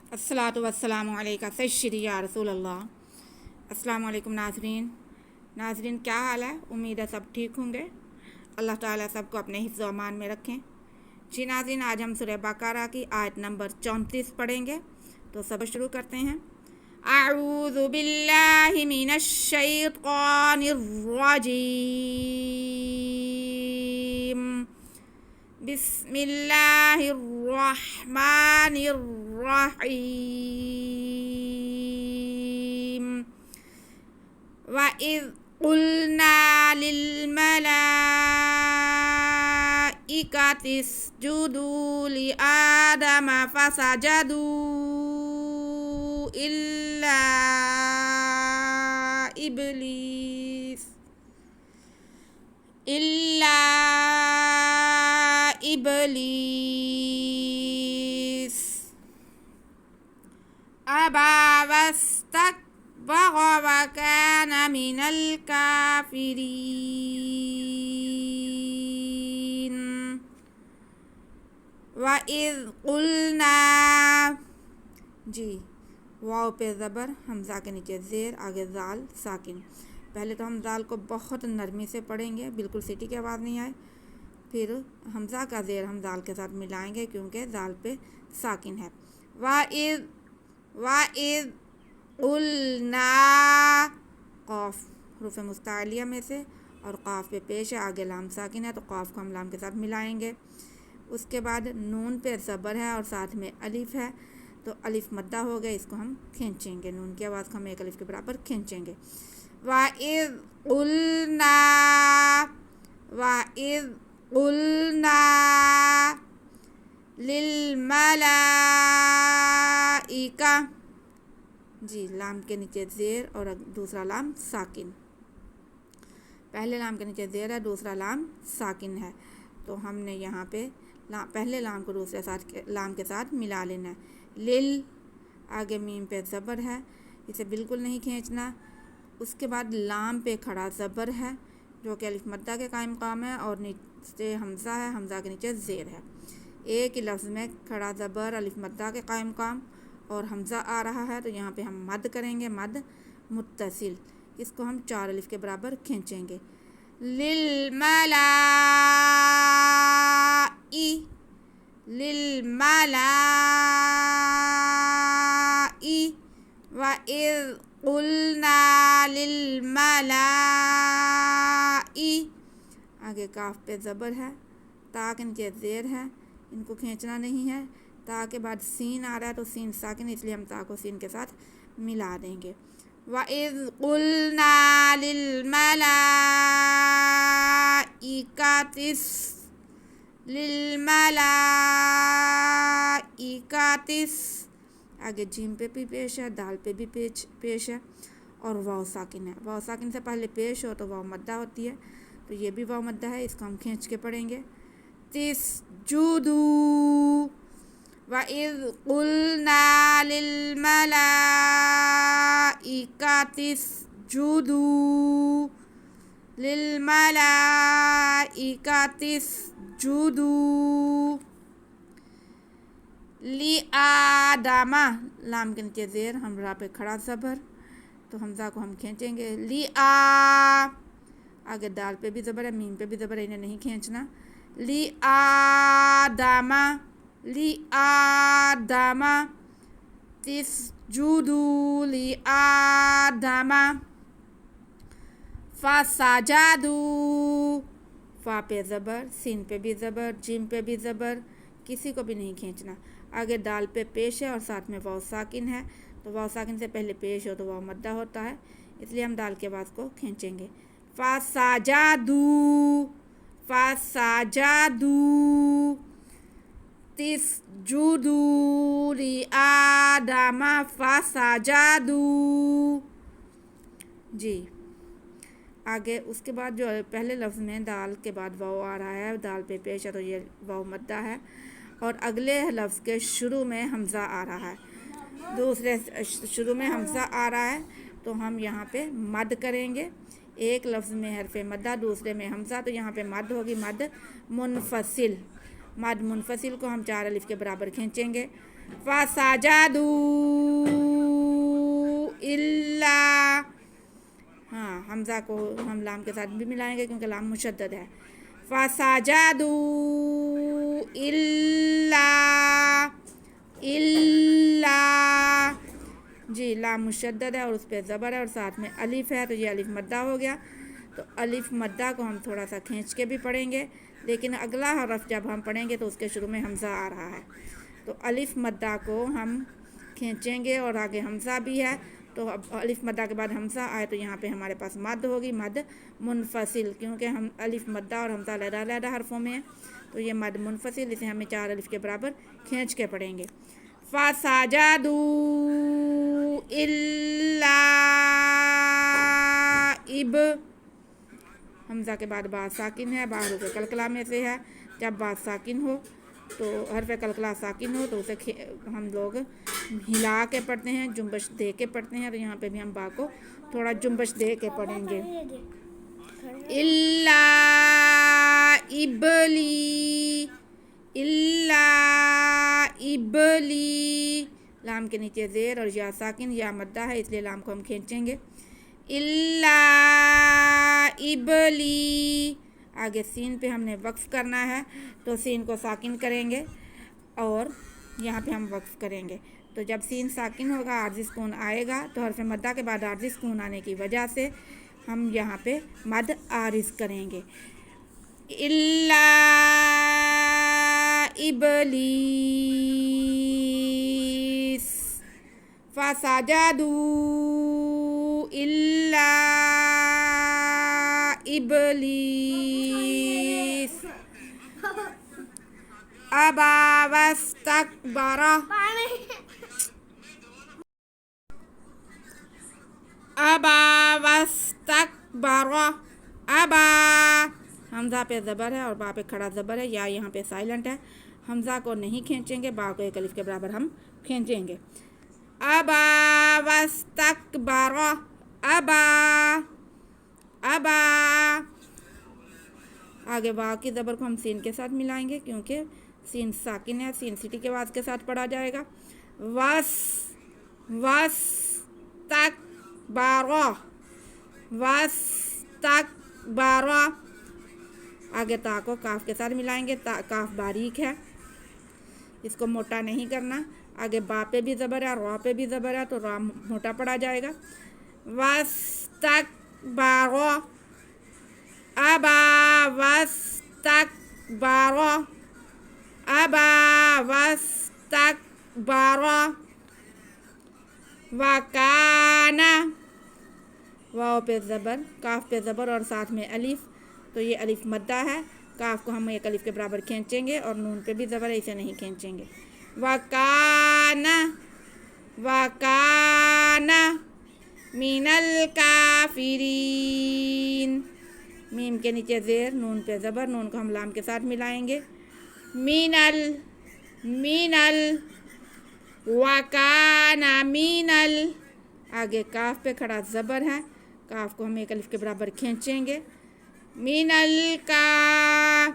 अस्सलातु वस्सलामु अलैका सय्यदी या रसूल अल्लाह। अस्सलामु अलैकुम नाज़रीन, क्या हाल है? उम्मीद है सब ठीक होंगे। अल्लाह ताला सबको अपने हिफ्ज़ व अमान में रखें। जी नाज़रीन, आज हम सूरह बकरा की आयत नंबर 34 पढ़ेंगे, तो सब शुरू करते हैं। अऊज़ु बिल्लाहि मिनश शैतानिर रजीम, बिस्मिल्लाहिर्रहमानिर्रहीम। वइज़ क़ुल्ना लिल्मलाइकति इसजुदू लिआदम फसजदू इल्ला इब्लीस अबा वस्तकबरा व कान मिनल काफिरीन। वइज़ क़ुल्ना, जी वाव पे ज़बर, हमज़ा के नीचे ज़ेर, आगे ज़ाल साकिन। पहले तो हम ज़ाल को बहुत नरमी से पढ़ेंगे, बिल्कुल सीटी की आवाज़ नहीं आए। फिर हमज़ा का ज़ेर हम ज़ाल के साथ मिलाएंगे क्योंकि ज़ाल पे साकिन है। वाइज़ क़ुल्ना, क़ाफ़ हुरूफ़ मुस्तालिया में से और क़ाफ़ पे पेश है, आगे लाम साकिन है, तो क़ाफ़ को हम लाम के साथ मिलाएंगे। उसके बाद नून पे ज़बर है और साथ में अलिफ है, तो अलिफ मद्दा हो गया, इसको हम खींचेंगे। नून की आवाज़ को हम एक अलिफ के बराबर खींचेंगे। वइज़ क़ुल्ना लिल्मलाइका, जी लाम के नीचे ज़ेर और दूसरा लाम साकिन। पहले लाम के नीचे ज़ेर है, दूसरा लाम साकिन है, तो हमने यहाँ पे पहले लाम को दूसरे लाम के साथ मिला लेना है। लिल, आगे मीम पे ज़बर है, इसे बिल्कुल नहीं खींचना। उसके बाद लाम पे खड़ा ज़बर है जो कि अलिफ मद्दा के कायम काम है, और नीचे हमज़ा है, हमज़ा के नीचे ज़ेर है। एक ही लफ्ज़ में खड़ा ज़बर, अलिफ मद्दा के कायम काम और हमज़ा आ रहा है, तो यहाँ पे हम मद करेंगे, मद मुत्तसिल। इसको हम 4 अलिफ के बराबर खींचेंगे। लिल्मलाई वइज़ क़ुल्ना लिल्मलाई, आगे काफ पे ज़बर है, ता के नीचे ज़ेर है, इनको खींचना नहीं है। ता के बाद सीन आ रहा है, तो सीन साकिन, इसलिए हम ता को सीन के साथ मिला देंगे। वइज़ क़ुल्ना लिल्मलाइकातिस, आगे जीम पे भी पेश है, दाल पे भी पेश है, और वाव साकिन है। वाव साकिन से पहले पेश हो तो वाव मद्दा होती है, तो ये भी वाव मद्दा है, इसको हम खींच के पढ़ेंगे। तिस्जुदू, वइज़ क़ुल्ना लिल्मलाइकातिस्जुदू लिल्मलाइकातिस्जुदू लिआदमा, लाम के नीचे ज़ेर, हमरा पे खड़ा ज़बर, तो हमज़ा को हम खींचेंगे। आगे दाल पे भी ज़बर है, मीम पे भी ज़बर है, इन्हें नहीं खींचना। लिआदमा तिस्जुदू लिआदमा फसजदू, फा पे ज़बर, सीन पे भी ज़बर, जीम पे भी ज़बर, किसी को भी नहीं खींचना। आगे दाल पे पेश है और साथ में वाव साकिन है, तो वाव साकिन से पहले पेश हो तो वाव मद्दा होता है, इसलिए हम दाल के आवाज़ को खींचेंगे। फसजदू तिस्जुदू लिआदमा फसजदू, जी। आगे उसके बाद जो पहले लफ्ज़ में दाल के बाद वाव आ रहा है, दाल पे पेश है, तो ये वाव मद्दा है, और अगले लफ्ज़ के शुरू में हमज़ा आ रहा है, दूसरे शुरू में हमज़ा आ रहा है, तो हम यहाँ पे मद करेंगे। एक लफ्ज़ में हरफ़े मद्दा, दूसरे में हमज़ा, तो यहाँ पे मद होगी, मद मुनफसिल। मद मुनफसिल को हम 4 अलिफ के बराबर खींचेंगे। फसाजदू इल्ला, हाँ हमज़ा को हम लाम के साथ भी मिलाएंगे क्योंकि लाम मुशद्दद है। फसाजदू इल्ला, इल्ला जी लाम मुशद्दद है और उस पर ज़बर है और साथ में अलिफ है, तो ये अलिफ मद्दा हो गया। तो अलिफ मद्दा को हम थोड़ा सा खींच के भी पढ़ेंगे, लेकिन अगला हरफ जब हम पढ़ेंगे तो उसके शुरू में हमज़ा आ रहा है, तो अलिफ मद्दा को हम खींचेंगे और आगे हमज़ा भी है। तो अब अलिफ मद्दा के बाद हमज़ा आए तो यहाँ पे हमारे पास मद होगी, मद मुनफसिल, क्योंकि हम अलिफ मद्दा और हमज़ा अलग-अलग हरफों में है, तो ये मद मुनफसिल, इसे हमें 4 अलिफ के बराबर खींच के पढ़ेंगे। फसाजदू इल्ला इब, हमज़ा के बाद बात साकिन है, बा हरूफ कलकला में से है। जब बात साकिन हो तो हरफ कलकला साकिन हो तो उसे हम लोग हिला के पढ़ते हैं, जुम्बश दे के पढ़ते हैं। तो यहाँ पे भी हम बा को थोड़ा जुम्बश दे के पढ़ेंगे। इल्ला इबली, इल्ला इबली, लाम के नीचे ज़ेर और या साकिन, या मद्दा है इसलिए लाम को हम खींचेंगे। इल्ला इबली, आगे सीन पे हमने वक्फ करना है, तो सीन को साकिन करेंगे और यहाँ पे हम वक्फ करेंगे। तो जब सीन साकिन होगा, आर्ज़ी सुकून आएगा, तो हरफ मद्दा के बाद आर्ज़ी सुकून आने की वजह से हम यहाँ पे मद आरिज़ करेंगे। इल्ला इबलीस, फसाजदू इल्ला इबलीस, अबा वस्तकबरा, अबा वस्तकबरा, अबा, हमज़ा पे ज़बर है और बा पे खड़ा ज़बर है, या यहाँ पे साइलेंट है। हमज़ा को नहीं खींचेंगे, बा को एक अलिफ के बराबर हम खींचेंगे। अबा वस्तकबरा, अबा, अबा, आगे बा की ज़बर को हम सीन के साथ मिलाएंगे क्योंकि सीन साकिन है, सीन सिटी के आवाज़ के साथ पढ़ा जाएगा। वस, वस तक बारा, वस तक बारा, आगे ता को काफ के साथ मिलाएंगे। ता काफ बारीक है, इसको मोटा नहीं करना। आगे बा पे भी ज़बर है, रा पे भी ज़बर है, तो रा मोटा पड़ा जाएगा। वस तक बारा, अबा वस तक बारा, अबा वस तक बारा, वकाना, वाव पे ज़बर, काफ पे ज़बर और साथ में अलिफ, तो ये अलिफ मद्दा है। काफ को हम एक अलिफ के बराबर खींचेंगे और नून पे भी ज़बर है, इसे नहीं खींचेंगे। वकाना, वकाना मिनल काफिरीन, मीम के नीचे ज़ेर, नून पे ज़बर, नून को हम लाम के साथ मिलाएंगे। मिनल, मिनल, वकाना मिनल, आगे काफ पे खड़ा ज़बर है, काफ को हम एक अलिफ के बराबर खींचेंगे। मिनल का,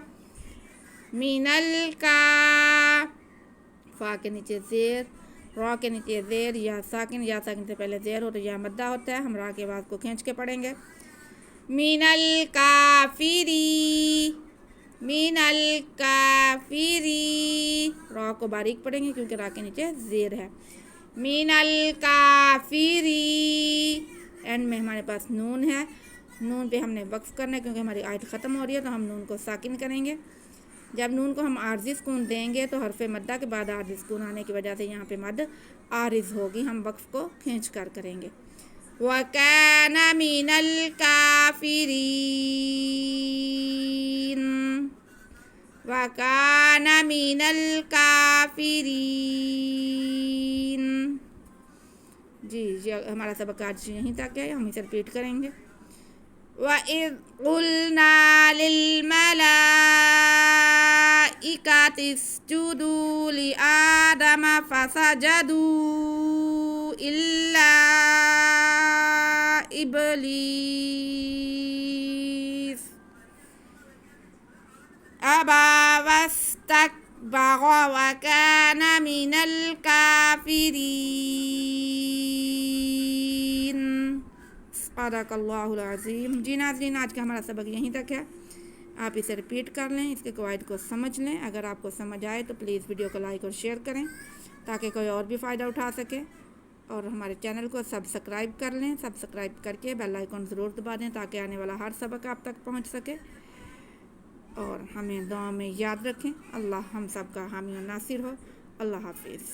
मिनल का, फा के नीचे ज़ेर, रा के नीचे ज़ेर, या साकिन से पहले ज़ेर हो तो या मद्दा होता है, हम रा के आवाज़ को खींच के पढ़ेंगे। मिनल काफिरी, मिनल काफिरी, रा को बारीक पढ़ेंगे क्योंकि रा के नीचे ज़ेर है। मिनल काफिरी, एंड में हमारे पास नून है, नून पे हमने वक्फ करना है क्योंकि हमारी आयत ख़त्म हो रही है, तो हम नून को साकिन करेंगे। जब नून को हम आर्ज़ी सुकून देंगे तो हरफ मद्दा के बाद आर्ज़ी सुकून आने की वजह से यहाँ पे मद आरिज़ होगी, हम वक्फ को खींच कर करेंगे। वकाना मिनल काफिरीन, वकाना मिनल काफिरीन। जी हमारा सबक आज यहीं तक है, हम इसे रिपीट करेंगे। वइज़ क़ुल्ना लिल मलाइकति इसजुदू लि आदम फसजदू इल्ला इबलीस अबा वस्त वस्तक्बरा व कान मिनल काफिरीन। सदक़ल्लाहुल अज़ीम। जी नाज़रीन, आज का हमारा सबक यहीं तक है। आप इसे रिपीट कर लें, इसके कवायद को समझ लें। अगर आपको समझ आए तो प्लीज़ वीडियो को लाइक और शेयर करें ताकि कोई और भी फ़ायदा उठा सके। और हमारे चैनल को सब्सक्राइब कर लें। सब्सक्राइब करके बेल आइकन ज़रूर दबा दें ताकि आने वाला हर सबक आप तक पहुंच सके। और हमें दुआ में याद रखें। अल्लाह हम सब का हामी और नासिर हो। अल्लाह हाफिज़।